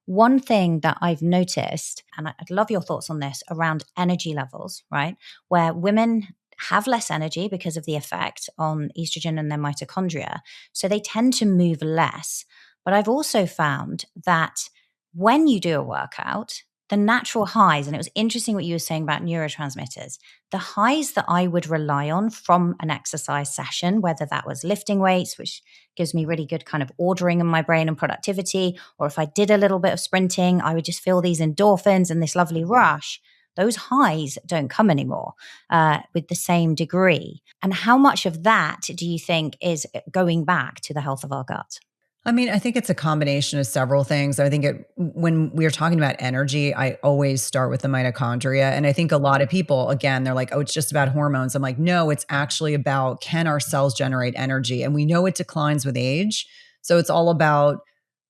one thing that I've noticed, and I'd love your thoughts on this, around energy levels, right? Where women have less energy because of the effect on estrogen and their mitochondria. So they tend to move less. But I've also found that when you do a workout, the natural highs, and it was interesting what you were saying about neurotransmitters, the highs that I would rely on from an exercise session, whether that was lifting weights, which gives me really good kind of ordering in my brain and productivity, or if I did a little bit of sprinting, I would just feel these endorphins and this lovely rush. Those highs don't come anymore with the same degree. And how much of that do you think is going back to the health of our gut? I mean, I think it's a combination of several things. I think when we are talking about energy, I always start with the mitochondria. And I think a lot of people, again, they're like, oh, it's just about hormones. I'm like, no, it's actually about, can our cells generate energy? And we know it declines with age. So it's all about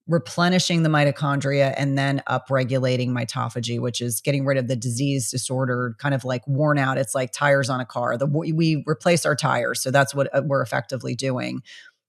replenishing the mitochondria and then upregulating mitophagy, which is getting rid of the disease disordered, kind of like worn out. It's like tires on a car. We replace our tires. So that's what we're effectively doing.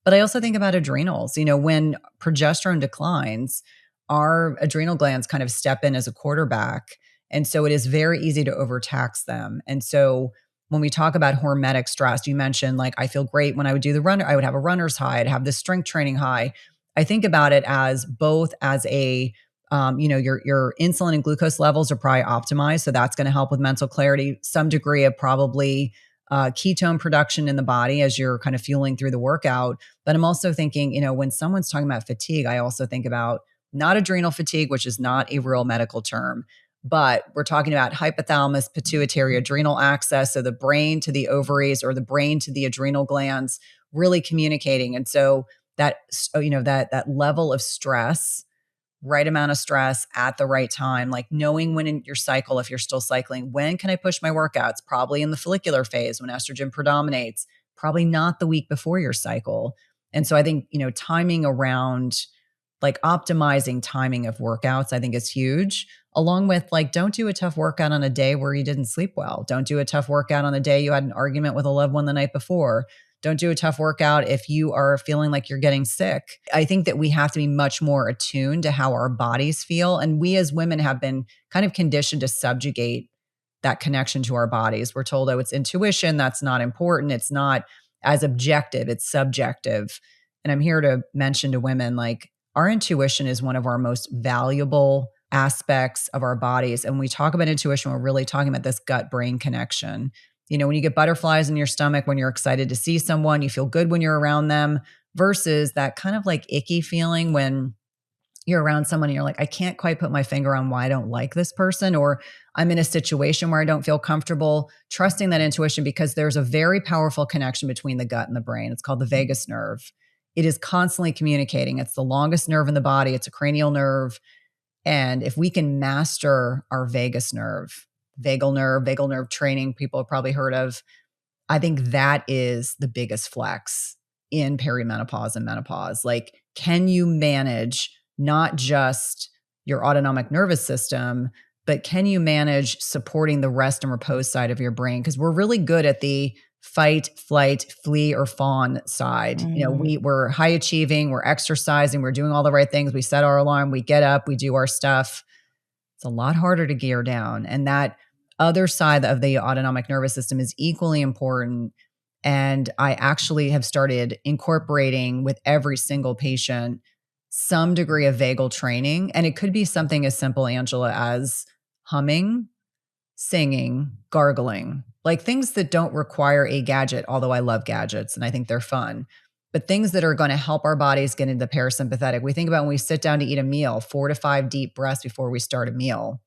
But I also think about adrenals. When progesterone declines, our adrenal glands kind of step in as a quarterback. And so it is very easy to overtax them. And so when we talk about hormetic stress, you mentioned like, I feel great when I would do the runner, I would have a runner's high, I'd have this strength training high. I think about it as both as a, your insulin and glucose levels are probably optimized. So that's going to help with mental clarity, some degree of probably ketone production in the body as you're kind of fueling through the workout. But I'm also thinking, when someone's talking about fatigue, I also think about not adrenal fatigue, which is not a real medical term, but we're talking about hypothalamus, pituitary, adrenal axis. So the brain to the ovaries or the brain to the adrenal glands really communicating. And so that level of stress, right amount of stress at the right time, like knowing when in your cycle, if you're still cycling, when can I push my workouts? Probably in the follicular phase when estrogen predominates, probably not the week before your cycle. And so I think, timing around like optimizing timing of workouts, I think is huge, along with like, don't do a tough workout on a day where you didn't sleep well. Don't do a tough workout on a day you had an argument with a loved one the night before. Don't do a tough workout if you are feeling like you're getting sick. I think that we have to be much more attuned to how our bodies feel. And we as women have been kind of conditioned to subjugate that connection to our bodies. We're told, oh, it's intuition. That's not important. It's not as objective. It's subjective. And I'm here to mention to women, like, our intuition is one of our most valuable aspects of our bodies. And when we talk about intuition, we're really talking about this gut-brain connection. When you get butterflies in your stomach, when you're excited to see someone, you feel good when you're around them, versus that kind of like icky feeling when you're around someone and you're like, I can't quite put my finger on why I don't like this person, or I'm in a situation where I don't feel comfortable. Trusting that intuition, because there's a very powerful connection between the gut and the brain. It's called the vagus nerve. It is constantly communicating. It's the longest nerve in the body. It's a cranial nerve. And if we can master our vagus nerve, vagal nerve training, people have probably heard of, I think that is the biggest flex in perimenopause and menopause. Like, can you manage not just your autonomic nervous system, but can you manage supporting the rest and repose side of your brain? Because we're really good at the fight, flight, flee, or fawn side. We're high achieving, we're exercising, we're doing all the right things. We set our alarm, we get up, we do our stuff. It's a lot harder to gear down. And that other side of the autonomic nervous system is equally important. And I actually have started incorporating with every single patient some degree of vagal training. And it could be something as simple, Angela, as humming, singing, gargling, like things that don't require a gadget, although I love gadgets and I think they're fun, but things that are going to help our bodies get into the parasympathetic. We think about when we sit down to eat a meal, 4 to 5 deep breaths before we start a meal.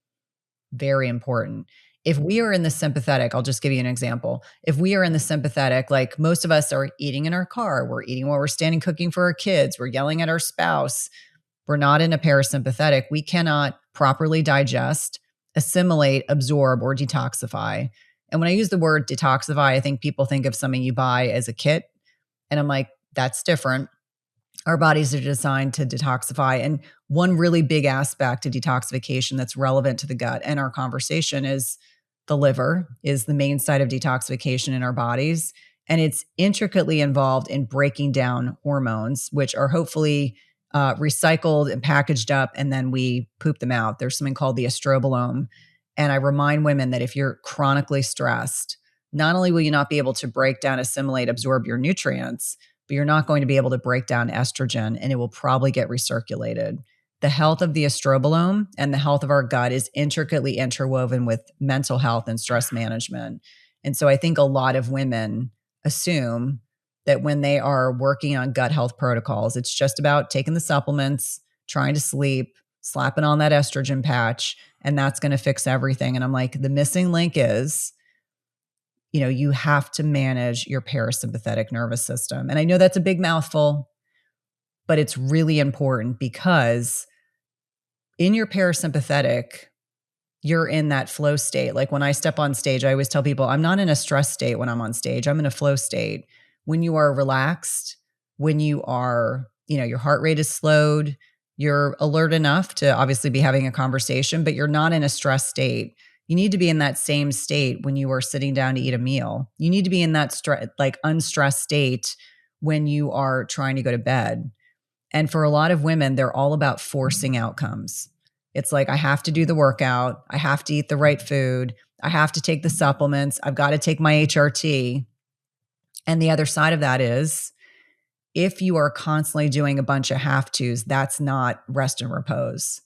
Very important. If we are in the sympathetic, I'll just give you an example. If we are in the sympathetic, like most of us are eating in our car, we're eating while we're standing cooking for our kids, we're yelling at our spouse, we're not in a parasympathetic, we cannot properly digest, assimilate, absorb, or detoxify. And when I use the word detoxify, I think people think of something you buy as a kit. And I'm like, that's different. Our bodies are designed to detoxify. And one really big aspect of detoxification that's relevant to the gut and our conversation is the liver is the main site of detoxification in our bodies. And it's intricately involved in breaking down hormones, which are hopefully recycled and packaged up, and then we poop them out. There's something called the estrobolome. And I remind women that if you're chronically stressed, not only will you not be able to break down, assimilate, absorb your nutrients, but you're not going to be able to break down estrogen, and it will probably get recirculated. The health of the estrobolome and the health of our gut is intricately interwoven with mental health and stress management. And so I think a lot of women assume that when they are working on gut health protocols, it's just about taking the supplements, trying to sleep, slapping on that estrogen patch, and that's going to fix everything. And I'm like, the missing link is, you have to manage your parasympathetic nervous system. And I know that's a big mouthful, but it's really important because in your parasympathetic, you're in that flow state. Like when I step on stage, I always tell people I'm not in a stress state when I'm on stage. I'm in a flow state. When you are relaxed, when you are, your heart rate is slowed, you're alert enough to obviously be having a conversation, but you're not in a stress state. You need to be in that same state when you are sitting down to eat a meal. You need to be in that unstressed state when you are trying to go to bed. And for a lot of women, they're all about forcing outcomes. It's like, I have to do the workout. I have to eat the right food. I have to take the supplements. I've got to take my HRT. And the other side of that is, if you are constantly doing a bunch of have-tos, that's not rest and repose.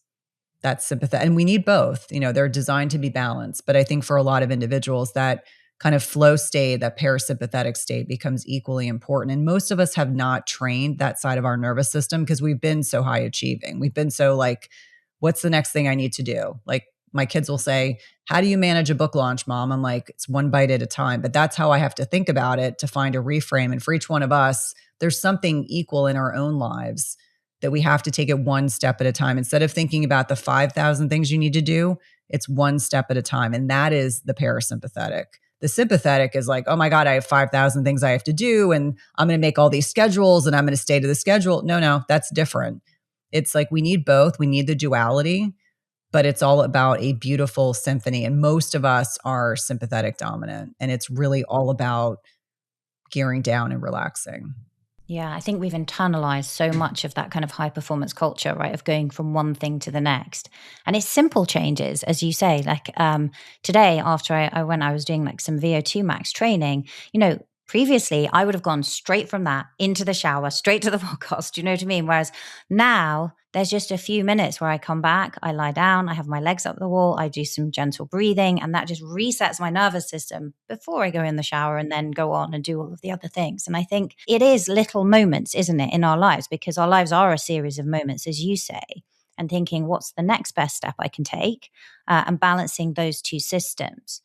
That's sympathetic. And we need both. They're designed to be balanced. But I think for a lot of individuals, that kind of flow state, that parasympathetic state becomes equally important. And most of us have not trained that side of our nervous system because we've been so high achieving. We've been so like, what's the next thing I need to do? Like my kids will say, how do you manage a book launch, Mom? I'm like, it's one bite at a time. But that's how I have to think about it to find a reframe. And for each one of us, there's something equal in our own lives that we have to take it one step at a time. Instead of thinking about the 5,000 things you need to do, it's one step at a time. And that is the parasympathetic. The sympathetic is like, oh my God, I have 5,000 things I have to do, and I'm going to make all these schedules and I'm going to stay to the schedule. No, that's different. It's like we need both. We need the duality, but it's all about a beautiful symphony. And most of us are sympathetic dominant, and it's really all about gearing down and relaxing. Yeah, I think we've internalized so much of that kind of high performance culture, right? Of going from one thing to the next. And it's simple changes, as you say. Like today, after I was doing like some VO2 max training, previously I would have gone straight from that into the shower, straight to the podcast. Do you know what I mean? Whereas now there's just a few minutes where I come back, I lie down, I have my legs up the wall, I do some gentle breathing, and that just resets my nervous system before I go in the shower and then go on and do all of the other things. And I think it is little moments, isn't it, in our lives, because our lives are a series of moments, as you say, and thinking what's the next best step I can take and balancing those two systems.